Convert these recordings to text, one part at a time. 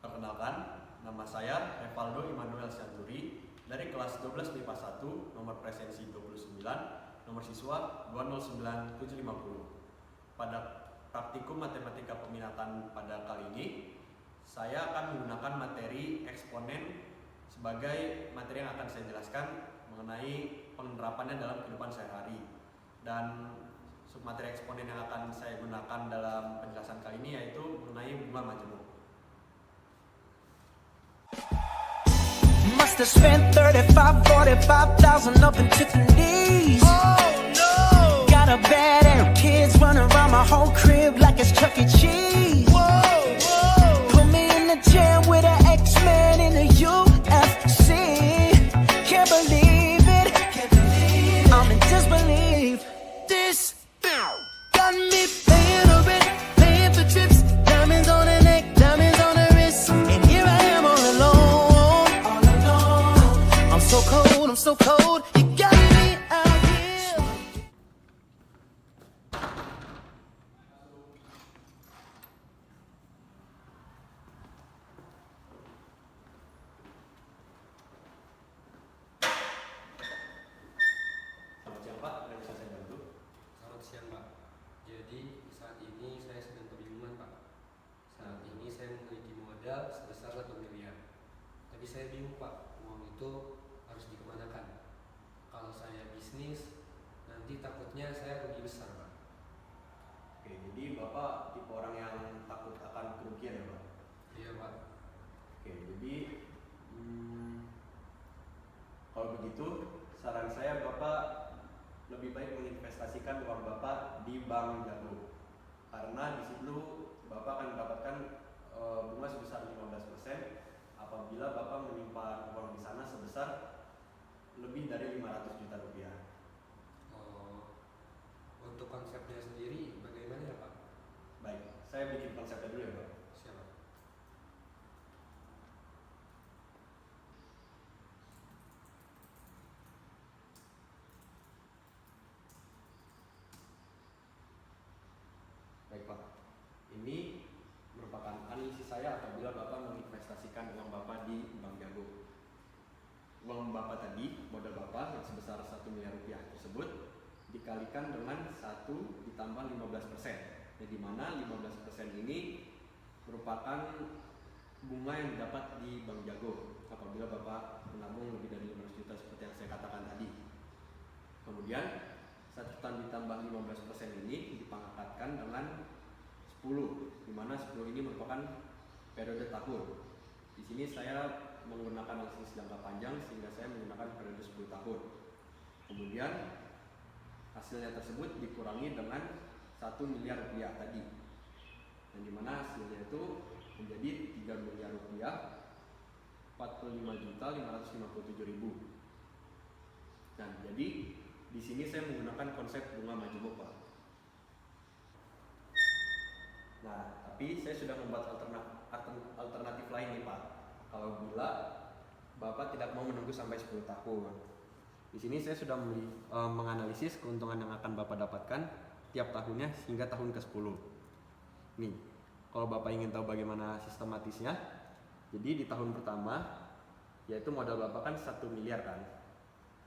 Perkenalkan, nama saya Revaldo Immanuel Syanturi dari kelas 12 MIPA 1, nomor presensi 29, nomor siswa 209750. Pada praktikum matematika peminatan pada kali ini, saya akan menggunakan materi eksponen sebagai materi yang akan saya jelaskan mengenai penerapannya dalam kehidupan sehari-hari. Dan submateri eksponen yang akan saya gunakan dalam penjelasan kali ini yaitu mengenai bunga majemuk. Must have spent 45,000 up in Tiffany's. Oh no! Got a bad and kids running around my whole crib like it's Chuck E. Cheese. Whoa, whoa! Put me in the jam with an X-Men in the UFC. Can't believe it. I'm in disbelief. This got me paying a rent, paying for trips, diamonds on the neck, diamonds on the wrist, and here I am all alone. I'm so cold, you got me out here. Selamat siang Pak, ada yang bisa saya bantu? Selamat siang Pak. Jadi saat ini saya sedang kebingungan Pak. Saat ini saya memiliki modal sebesar 1 miliar. Tapi saya bingung Pak, uang itu harus dikemanakan. Kalau saya bisnis, nanti takutnya saya rugi besar Pak. Oke, jadi Bapak tipe orang yang takut akan kerugian ya Pak? Iya Pak. Oke, jadi kalau begitu saran saya Bapak lebih baik menginvestasikan uang Bapak di Bank Jago, karena di situ Bapak akan mendapatkan bunga sebesar 15% apabila Bapak menyimpan uang di sana sebesar lebih dari 500 juta rupiah. Untuk konsepnya sendiri bagaimana ya Pak? Baik, saya bikin konsepnya dulu ya Pak. Siapa? Baik Pak, ini merupakan analisis saya apabila Bapak menginvestasikan uang Bapak di Bank Jago. Uang Bapak tadi, modal Bapak yang sebesar 1 miliar rupiah tersebut dikalikan dengan 1 ditambah 15%, di mana 15% ini merupakan bunga yang didapat di Bank Jago apabila Bapak menabung lebih dari 500 juta seperti yang saya katakan tadi. Kemudian 1 ditambah 15% ini dipangkatkan dengan 10, di mana 10 ini merupakan periode tahun. Di sini saya menggunakan analisis jangka panjang sehingga saya menggunakan periode 10 tahun. Kemudian hasilnya tersebut dikurangi dengan 1 miliar rupiah tadi, yang dimana hasilnya itu menjadi 3 miliar rupiah 45.557.000. Nah, jadi di sini saya menggunakan konsep bunga majemuk Pak. Nah, tapi saya sudah membuat alternatif lain nih Pak. Kalau bila Bapak tidak mau menunggu sampai 10 tahun. Di sini saya sudah menganalisis keuntungan yang akan Bapak dapatkan tiap tahunnya hingga tahun ke-10. Nih, kalau Bapak ingin tahu bagaimana sistematisnya, jadi di tahun pertama yaitu modal Bapak kan 1 miliar kan.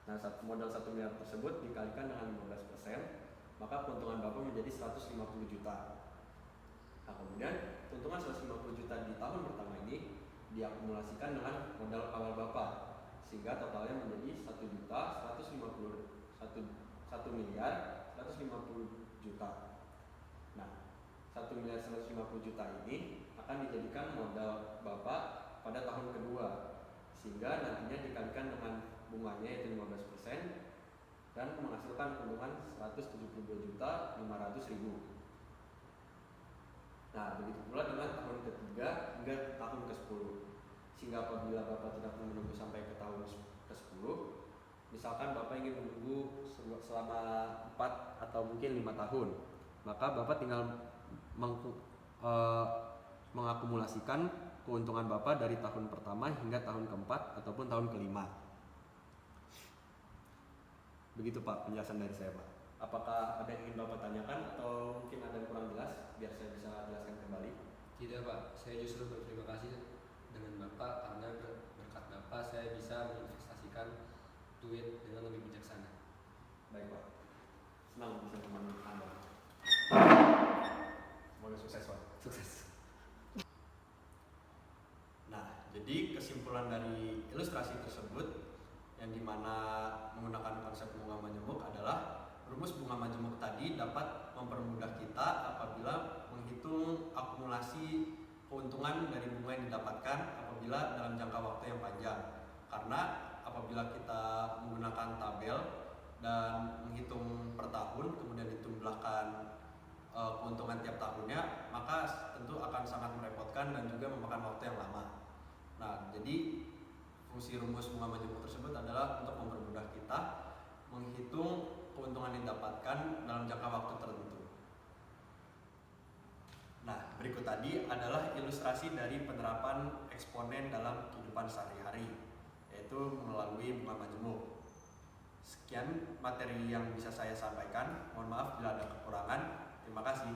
Nah, modal 1 miliar tersebut dikalikan dengan 15%, maka keuntungan Bapak menjadi 150 juta. Nah, kemudian keuntungan 150 juta di tahun pertama ini diakumulasikan dengan modal awal Bapak, sehingga totalnya menjadi 1 miliar 150 juta. Nah, 1 miliar 150 juta ini akan dijadikan modal Bapak pada tahun kedua, sehingga nantinya dikalikan dengan bunganya yaitu 15% dan menghasilkan keuntungan 172.500.000. Nah, begitu pula dengan tahun ketiga hingga tahun ke-10. Sehingga apabila Bapak tidak menunggu sampai ke tahun ke-10, misalkan Bapak ingin menunggu selama 4 atau mungkin 5 tahun, maka Bapak tinggal mengakumulasikan keuntungan Bapak dari tahun pertama hingga tahun keempat ataupun tahun kelima. Begitu Pak penjelasan dari saya Pak. Apakah ada yang ingin Bapak tanyakan atau mungkin ada yang kurang jelas biar saya bisa jelaskan kembali? Tidak Pak, saya justru berterima kasih dengan Bapak karena berkat Bapak saya bisa menginvestasikan duit dengan lebih bijaksana. Baik Pak, senang bisa menemani Anda. Semoga sukses Pak. Sukses. Nah, jadi kesimpulan dari ilustrasi tersebut yang dimana menggunakan konsep bunga majemuk adalah rumus bunga majemuk tadi dapat mempermudah kita apabila menghitung akumulasi keuntungan dari bunga yang didapatkan apabila dalam jangka waktu yang panjang. Karena apabila kita menggunakan tabel dan menghitung per tahun kemudian dijumlahkan keuntungan tiap tahunnya, maka tentu akan sangat merepotkan dan juga memakan waktu yang lama. Nah, jadi fungsi rumus bunga majemuk tersebut adalah untuk mempermudah kita menghitung keuntungan yang didapatkan dalam jangka waktu tertentu. Nah, berikut tadi adalah ilustrasi dari penerapan eksponen dalam kehidupan sehari-hari, yaitu melalui bunga majemuk. Sekian materi yang bisa saya sampaikan. Mohon maaf bila ada kekurangan. Terima kasih.